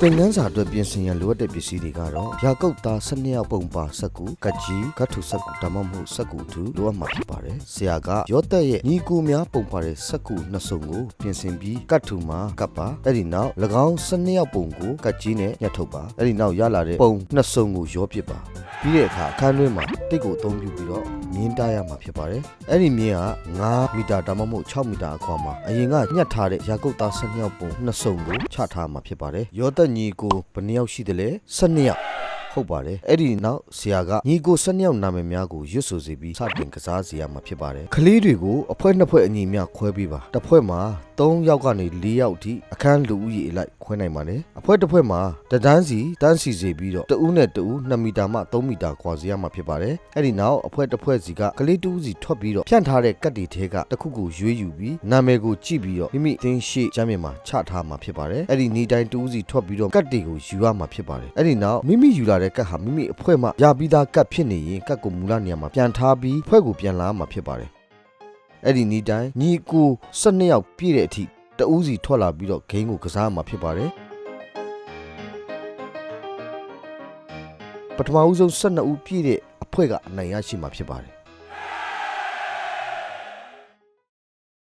သင်ခန်းစာအတွက်ပြင်ဆင်ရန်လိုအပ်တဲ့ပစ္စည်းတွေကတော့ရာကုတ်သား12ယောက်ပုံပါစက်ကူကကြီးကတ်ထူစက်ကူဒါမှမဟုတ်စက်ကူထူလိုအပ်မှာဖြစ်ပါတယ်။ဆရာကရော့တက်ရဲ့ညီကိုများပုံပါတဲ့စက်ကူနှစ်စုံကိုပြင်ဆင်ပြီးကတ်ထူမှာကပ်ပါအဲ့ဒီနောက်၎င်း12ယောက်ပုံကိုကတ်ကြီးနဲ့ညှက်ထုတ်ပါအဲ့ဒီနောက်ရလာတဲ့ပုံနှစ်စုံကိုရောပစ်ပါပြီးတဲ့အခါအခန်းတွင်းမှာတိတ်ကိုအသုံးပြုပြီးတော့မြင်းတားရမှာဖြစ်ပါတယ်။အဲ့ဒီမြင်းက9မီတာဒါမှမဟုတ်6မီတာအကွာမှာအရင်ကညှက်ထားတဲ့ရာကုတ်သား12ယောက်ပုံနှစ်စုံကိုချထားမှာဖြစ်ပါတယ်။ရော့တက်ညီကိုဘယ်နှယောက်ရှိတယ်လဲ12ယောက်ဟုတ်ပါတယ်အဲ့ဒီနောက်ဆရာကညီကို12ယောက်နာမည်များကိုရွတ်ဆိုစီပြီးစတင်ကစားစီရမှာဖြစ်ပါတယ်ကလေးတွေကိုအဖွဲနှစ်ဖွဲ့အညီများခွဲပေးပါတစ်ဖွဲ့မှာ3ယောက်ကနေ4ယောက်အထိအခန်းလူဦးရေအလိုက်ခွဲနိုင်ပါတယ်အဖွဲတစ်ဖွဲ့မှာတန်းစီစေပြီးတော့တဦးနဲ့တဦး2မီတာမှ3မီတာခွာစီရမှာဖြစ်ပါတယ်အဲ့ဒီနောက်အဖွဲတစ်ဖွဲ့စီကကလေးတဦးစီထွက်ပြီးတော့ဖြန့်ထားတဲ့ကတ်တီထဲကတစ်ခုကိုရွေးယူပြီးနာမည်ကိုကြည့်ပြီးတော့မိမိသင်ရှိချမ်းမြေမှာချထားမှာဖြစ်ပါတယ်အဲ့ဒီနီတိုင်းတဦးစီထွက်ပြီးတော့ကတ်တီကိုယူရမှာဖြစ်ပါတယ်အဲ့ဒီနောက်မိမိယူလာတဲ့ကတ်ဟာမိမိအဖွဲမှရပြီးသားကတ်ဖြစ်နေရင်ကတ်ကိုမူလနေရာမှာပြန်ထားပြီးဖွဲ့ကိုပြန်လာမှာဖြစ်ပါတယ်အဲ့ဒီနီတိုင်းညီကို12ယောက်ပြည့်တဲ့အထိတဦးစီထွက်လာပြီးတော့ဂိမ်းကိုကစားမှာဖြစ်ပါတယ်ပထမဦးဆုံး12ဦးပြည့်တဲ့အဖွဲကအနိုင်ရရှိမှာဖြစ်ပါတယ်